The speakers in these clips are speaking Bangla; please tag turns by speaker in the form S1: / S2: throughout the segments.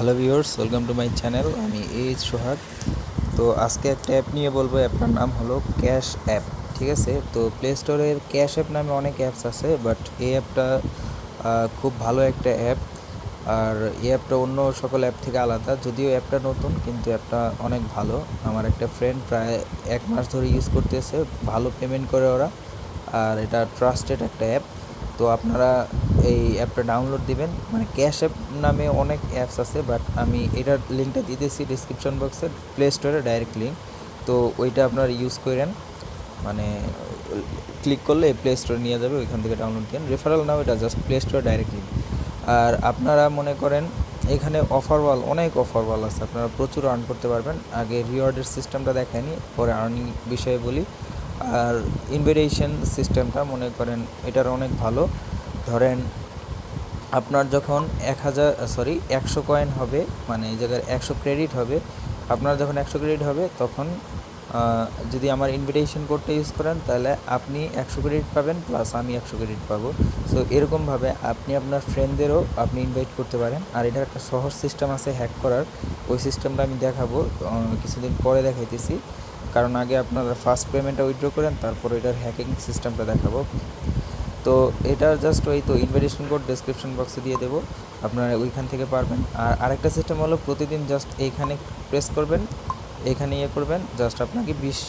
S1: Hello viewers, welcome to my channel. আমি সোহাগ। তো আজকে একটা অ্যাপ নিয়ে বলবো। অ্যাপটার নাম হলো ক্যাশ অ্যাপ। ঠিক আছে, তো প্লে স্টোরের ক্যাশ অ্যাপ নামে অনেক অ্যাপস আছে, বাট এই অ্যাপটা খুব ভালো একটা অ্যাপ। আর এই অ্যাপটা অন্য সকল অ্যাপ থেকে আলাদা, যদিও অ্যাপটা নতুন কিন্তু অ্যাপটা অনেক ভালো। আমার একটা ফ্রেন্ড প্রায় 1 মাস ধরে ইউজ করতেছে, ভালো পেমেন্ট করে ওরা। আর এটা ট্রাস্টেড একটা অ্যাপ। তো আপনারা এই অ্যাপটা ডাউনলোড দিবেন। মানে ক্যাশ অ্যাপ নামে অনেক অ্যাপস আছে, বাট আমি এটার লিঙ্কটা দিতেছি ডিসক্রিপশন বক্সে, প্লে স্টোরে ডাইরেক্ট লিঙ্ক। তো ওইটা আপনারা ইউজ করেন, মানে ক্লিক করলে প্লে স্টোরে নিয়ে যাবে, ওইখান থেকে ডাউনলোড দেন। রেফারেল নাও, এটা জাস্ট প্লে স্টোরে ডাইরেক্ট লিঙ্ক। আর আপনারা মনে করেন এখানে অনেক অফারওয়াল আছে, আপনারা প্রচুর আর্ন করতে পারবেন। আগে রিওয়ার্ডের সিস্টেমটা দেখায়নি, পরে আর্নিং বিষয়ে বলি। আর ইনভিটেশন সিস্টেমটা মনে করেন এটার অনেক ভালো। ধরেন আপনার যখন 100 কয়েন হবে, মানে এই জায়গায় 100 ক্রেডিট হবে। আপনার যখন 100 ক্রেডিট হবে তখন যদি আমার ইনভিটেশন কোডটা ইউজ করেন, তাহলে আপনি 100 ক্রেডিট পাবেন, প্লাস আমি 100 ক্রেডিট পাবো। সো এরকমভাবে আপনি আপনার ফ্রেন্ডদেরও আপনি ইনভাইট করতে পারেন। আর এটার একটা সহজ সিস্টেম আছে হ্যাক করার, ওই সিস্টেমটা আমি দেখাবো কিছুদিন পরে দেখাইতেছি। কারণ আগে আপনারা ফার্স্ট পেমেন্টটা উইথড্র করেন, তারপর এটার হ্যাকিং সিস্টেমটা দেখাবো। তো এটা জাস্ট ওই তো ইনভিটেশন কোড ডেসক্রিপশন বক্সে দিয়ে দেবো, আপনারা ওইখান থেকে পারবেন। আর আরেকটা সিস্টেম হলো প্রতিদিন জাস্ট এইখানে প্রেস করবেন, এখানে করবেন, জাস্ট আপনাকে 20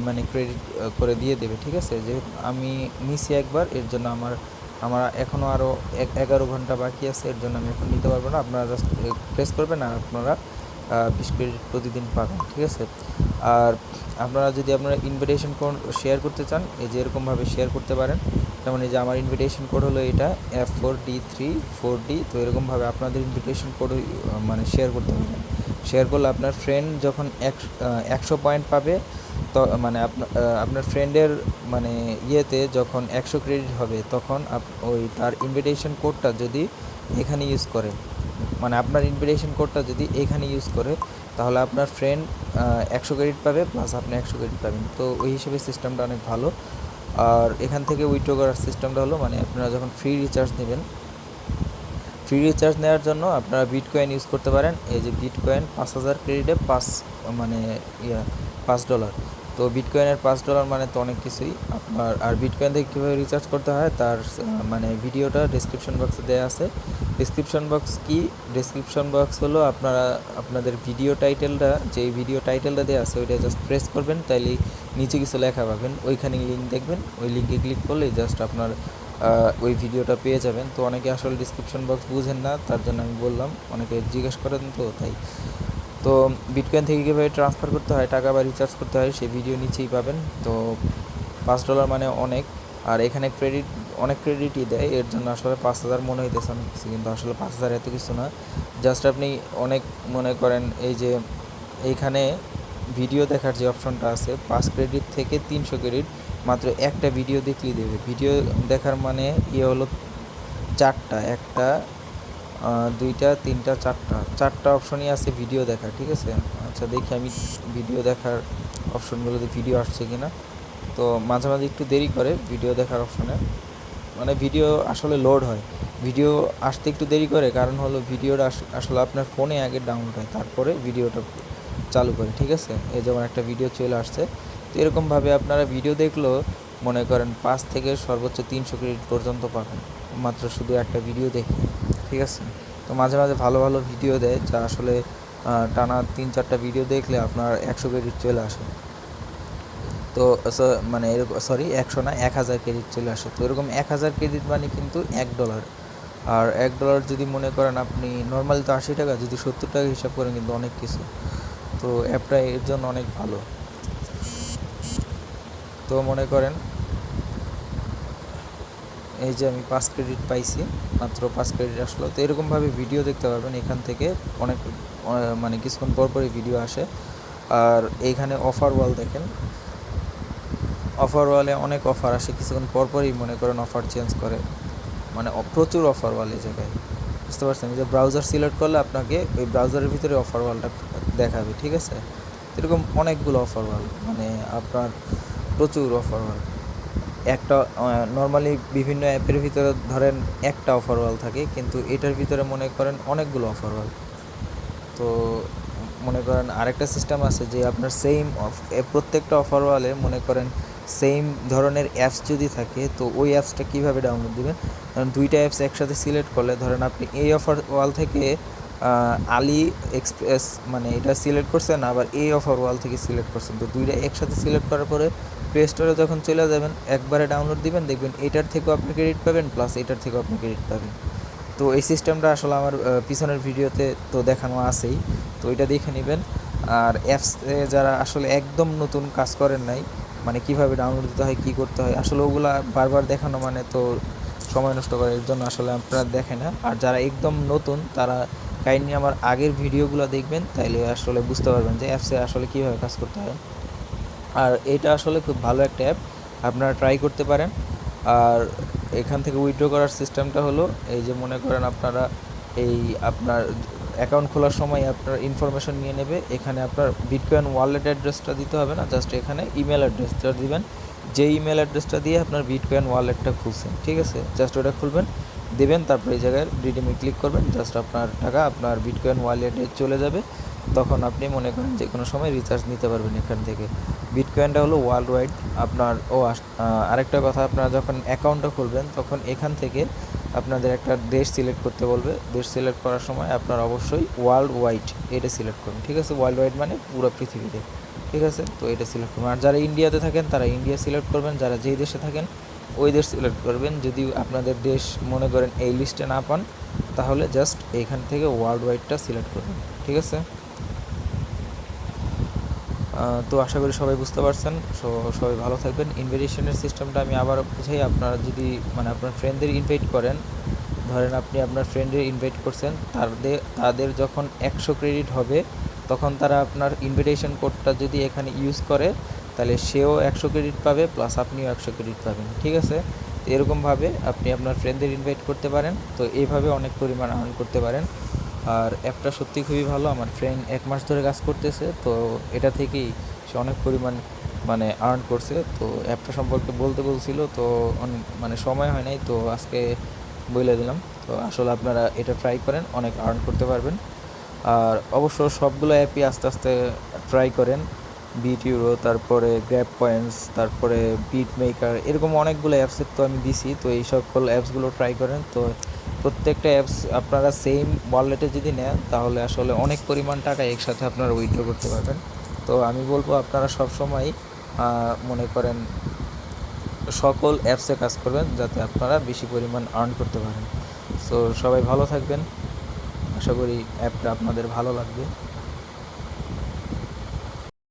S1: মানে ক্রেডিট করে দিয়ে দেবে। ঠিক আছে, যেহেতু আমি নিছি একবার, এর জন্য আমার আমার এখনও আরও 11 ঘন্টা বাকি আছে, এর জন্য আমি এখন নিতে পারবো না। আপনারা জাস্ট প্রেস করবেন আর আপনারা 20 ক্রেডিট প্রতিদিন পাবেন। ঠিক আছে, আর আপনারা যদি আপনারা ইনভিটেশন কোড শেয়ার করতে চান, এই যে এরকমভাবে শেয়ার করতে পারেন। যেমন এই যে আমার ইনভিটেশন কোড হলো এটা F4D34D। তো এরকমভাবে আপনাদের ইনভিটেশন কোড মানে শেয়ার করতে পারবেন। শেয়ার করলে আপনার ফ্রেন্ড যখন 100 পয়েন্ট পাবে, তো মানে আপনার ফ্রেন্ডের মানে ইয়েতে যখন 100 ক্রেডিট হবে, তখন ওই তার ইনভিটেশন কোডটা যদি এখানে ইউজ করে, মানে আপনার ইনভিটেশন কোডটা যদি এখানে ইউজ করে, তাহলে আপনার ফ্রেন্ড 100 ক্রেডিট পাবে, প্লাস আপনি 100 ক্রেডিট পাবেন। তো ওই হিসেবে সিস্টেমটা অনেক ভালো। আর এখান থেকে উইথড্র করার সিস্টেমটা হলো, মানে আপনারা যখন ফ্রি রিচার্জ নেবেন, ফ্রি রিচার্জ নেওয়ার জন্য আপনারা বিটকয়েন ইউজ করতে পারেন। এই যে বিটকয়েন 5000 ক্রেডিটে মানে $5। তো বিটকয়েনের $5 মানে তো অনেক কিছুই আপনার। আর বিটকয়েন থেকে কীভাবে রিচার্জ করতে হয় তার মানে ভিডিওটা ডিসক্রিপশন বক্সে দেওয়া আছে। ডিসক্রিপশন বক্স হলো আপনারা আপনাদের ভিডিও টাইটেলটা, যে ভিডিও টাইটেলটা দেওয়া আছে ওইটা জাস্ট প্রেস করবেন, তাইলে নিচে কিছু লেখা পাবেন, ওইখানে লিঙ্ক দেখবেন, ওই লিঙ্কে ক্লিক করলেই জাস্ট আপনার ওই ভিডিওটা পেয়ে যাবেন। তো অনেকে আসলে ডিসক্রিপশন বক্স বুঝেন না, তার জন্য আমি বললাম, অনেকে জিজ্ঞেস করেন তো তাই। তো বিটকয়েন থেকে কীভাবে ট্রান্সফার করতে হয় টাকা বা রিচার্জ করতে হয় সেই ভিডিও নিচেই পাবেন। তো $5 মানে অনেক। আর এখানে অনেক ক্রেডিটই দেয়, এর জন্য আসলে 5000 মনে হইতেছে অনেক কিছু, কিন্তু আসলে 5000 এত কিছু না। জাস্ট আপনি অনেক মনে করেন এই যে এইখানে ভিডিও দেখার যে অপশনটা আছে, 5 ক্রেডিট থেকে 300 ক্রেডিট মাত্র একটা ভিডিও দেখলেই দেবে। ভিডিও দেখার মানে হলো চারটা, একটা দুইটা তিনটা চারটা অপশনই আছে ভিডিও দেখার। ঠিক আছে, আচ্ছা দেখি আমি ভিডিও দেখার অপশনগুলোতে ভিডিও আসছে কি না। তো মাঝে মাঝে একটু দেরি করে ভিডিও দেখার অপশনে, মানে ভিডিও আসলে লোড হয়, ভিডিও আসতে একটু দেরি করে, কারণ হলো ভিডিওটা আসলে আপনার ফোনে আগে ডাউনলোড হয়, তারপরে ভিডিওটা চালু করে। ঠিক আছে, এই যেমন একটা ভিডিও চলে আসছে। তো এরকমভাবে আপনারা ভিডিও দেখলেও মনে করেন 5 থেকে সর্বোচ্চ 300 ক্রেডিট পর্যন্ত পাবেন, মাত্র শুধু একটা ভিডিও দেখে। ঠিক আছে, তো মাঝে মাঝে ভালো ভালো ভিডিও দেয়, যা আসলে টানা 3-4টা ভিডিও দেখলে আপনার 100 ক্রেডিট চলে আসে। তো মানে এরকম 100 না, 1000 ক্রেডিট চলে আসে। তো এরকম 1000 ক্রেডিট মানে কিন্তু $1। আর $1 যদি মনে করেন আপনি নর্মালি তো 80 টাকা, যদি 70 টাকা হিসাব করেন কিন্তু অনেক কিছু। তো অ্যাপটা এর জন্য অনেক ভালো। তো মনে করেন এই যে আমি 5 ক্রেডিট পাইছি, মাত্র 5 ক্রেডিট আসলো। তো এরকমভাবে ভিডিও দেখতে পারবেন এখান থেকে, অনেক মানে কিছুক্ষণ পরপরই ভিডিও আসে। আর এইখানে অফার ওয়াল দেখেন, অফার ওয়ালে অনেক অফার আসে, কিছুক্ষণ পরপরই মনে করেন অফার চেঞ্জ করে, মানে প্রচুর অফার ওয়াল এই জায়গায়। বুঝতে পারছেন, যে ব্রাউজার সিলেক্ট করলে আপনাকে ওই ব্রাউজারের ভিতরে অফার ওয়ালটা দেখাবে। ঠিক আছে, এরকম অনেকগুলো অফার ওয়াল, মানে আপনার প্রচুর অফার ওয়াল। একটা নর্মালি বিভিন্ন অ্যাপের ভিতরে ধরেন একটা অফার ওয়াল থাকে, কিন্তু এটার ভিতরে মনে করেন অনেকগুলো অফার ওয়াল। তো মনে করেন আরেকটা সিস্টেম আছে যে আপনার সেম প্রত্যেকটা অফার ওয়ালে মনে করেন সেম ধরনের অ্যাপস যদি থাকে, তো ওই অ্যাপসটা কীভাবে ডাউনলোড দেবেন? কারণ দুইটা অ্যাপস একসাথে সিলেক্ট করলে, ধরেন আপনি এই অফার ওয়াল থেকে আলি এক্সপ্রেস মানে এটা সিলেক্ট করছেন, আবার এই অফার ওয়াল থেকে সিলেক্ট করছেন, তো দুইটা একসাথে সিলেক্ট করার পরে প্লে স্টোরে যখন চলে যাবেন একবারে ডাউনলোড দিবেন, দেখবেন এটার থেকেও আপনি ক্রেডিট পাবেন প্লাস এটার থেকেও আপনি ক্রেডিট পাবেন। তো এই সিস্টেমটা আসলে আমার পিছনের ভিডিওতে তো দেখানো আছেই, তো এটা দেখে নেবেন। আর অ্যাপসে যারা আসলে একদম নতুন কাজ করেন নাই, মানে কিভাবে ডাউনলোড দিতে হয়, কী করতে হয়, আসলে ওগুলা বারবার দেখানো মানে তো সময় নষ্ট করে, এর জন্য আসলে আপনারা দেখে না। আর যারা একদম নতুন তারা কাইন্ডলি আমার আগের ভিডিওগুলো দেখবেন, তাইলে আসলে বুঝতে পারবেন যে অ্যাপসে আসলে কীভাবে কাজ করতে হয়। আর এটা আসলে খুব ভালো একটা অ্যাপ, আপনারা ট্রাই করতে পারেন। আর এখান থেকে উইথড্র করার সিস্টেমটা হলো এই যে মনে করেন আপনারা এই আপনার অ্যাকাউন্ট খোলার সময় আপনার ইনফরমেশন নিয়ে নেবে, এখানে আপনার বিটকয়েন ওয়ালেট অ্যাড্রেসটা দিতে হবে না, জাস্ট এখানে ইমেল অ্যাড্রেসটা দিবেন, যে ইমেল অ্যাড্রেসটা দিয়ে আপনার বিটকয়েন ওয়ালেটটা খুলছেন, ঠিক আছে, জাস্ট ওটা খুলবেন, দেবেন, তারপর এই জায়গায় রিডিমে ক্লিক করবেন, জাস্ট আপনার টাকা আপনার বিটকয়েন ওয়ালেটে চলে যাবে। তখন আপনি মনে করেন যে কোনো সময় রিচার্জ নিতে পারবেন এখান থেকে। বিটকয়েনটা হলো ওয়ার্ল্ড ওয়াইড আপনার। আরেকটা কথা, আপনারা যখন অ্যাকাউন্টটা খুলবেন তখন এখান থেকে আপনাদের একটা দেশ সিলেক্ট করতে বলবে, দেশ সিলেক্ট করার সময় আপনার অবশ্যই ওয়ার্ল্ড ওয়াইড এটা সিলেক্ট করবেন, ঠিক আছে, ওয়ার্ল্ড ওয়াইড মানে পুরো পৃথিবীতে, ঠিক আছে, তো এটা সিলেক্ট করবেন। আর যারা ইন্ডিয়াতে থাকেন তারা ইন্ডিয়া সিলেক্ট করবেন, যারা যেই দেশে থাকেন ওই দেশ সিলেক্ট করবেন। যদি আপনাদের দেশ মনে করেন এই লিস্টে না পান, তাহলে জাস্ট এইখান থেকে ওয়ার্ল্ড ওয়াইডটা সিলেক্ট করবেন, ঠিক আছে। তো আশা করি সবাই বুঝতে পারছেন। সো সবাই ভালো থাকবেন। ইনভিটেশনের সিস্টেমটা আমি আবার বুঝাই। আপনারা যদি মানে আপনার ফ্রেন্ডদের ইনভাইট করেন, ধরেন আপনি আপনার ফ্রেন্ডদের ইনভাইট করছেন, তাদের যখন 100 ক্রেডিট হবে তখন তারা আপনার ইনভিটেশন কোডটা যদি এখানে ইউজ করে, তাহলে সেও 100 ক্রেডিট পাবে প্লাস আপনিও 100 ক্রেডিট পাবেন, ঠিক আছে। তো এরকমভাবে আপনি আপনার ফ্রেন্ডদের ইনভাইট করতে পারেন, তো এইভাবে অনেক পরিমাণ আর্ন করতে পারেন। আর অ্যাপটা সত্যি খুবই ভালো। আমার ফ্রেন্ড 1 মাস ধরে কাজ করতেছে, তো এটা থেকেই সে অনেক পরিমাণ মানে আর্ন করছে। তো অ্যাপটা সম্পর্কে বলতে বলছিল, তো মানে সময় হয় নাই, তো আজকে বলে দিলাম। তো আসলে আপনারা এটা ট্রাই করেন, অনেক আর্ন করতে পারবেন। আর অবশ্য সবগুলো অ্যাপই আস্তে আস্তে ট্রাই করেন। বিট ইউরো, তারপরে গ্র্যাব পয়েন্টস, তারপরে বিট মেকার, এরকম অনেকগুলো অ্যাপসের তো আমি দিছি। তো এই সকল অ্যাপসগুলো ট্রাই করেন। তো প্রত্যেকটা অ্যাপস আপনারা সেম ওয়ালেটে যদি নেন, তাহলে আসলে অনেক পরিমাণ টাকা একসাথে আপনারা উইথড্র করতে পারবেন। তো আমি বলবো আপনারা সবসময় মনে করেন সকল অ্যাপসে কাজ করবেন, যাতে আপনারা বেশি পরিমাণ আর্ন করতে পারেন। সো সবাই ভালো থাকবেন, আশা করি অ্যাপটা আপনাদের ভালো লাগবে।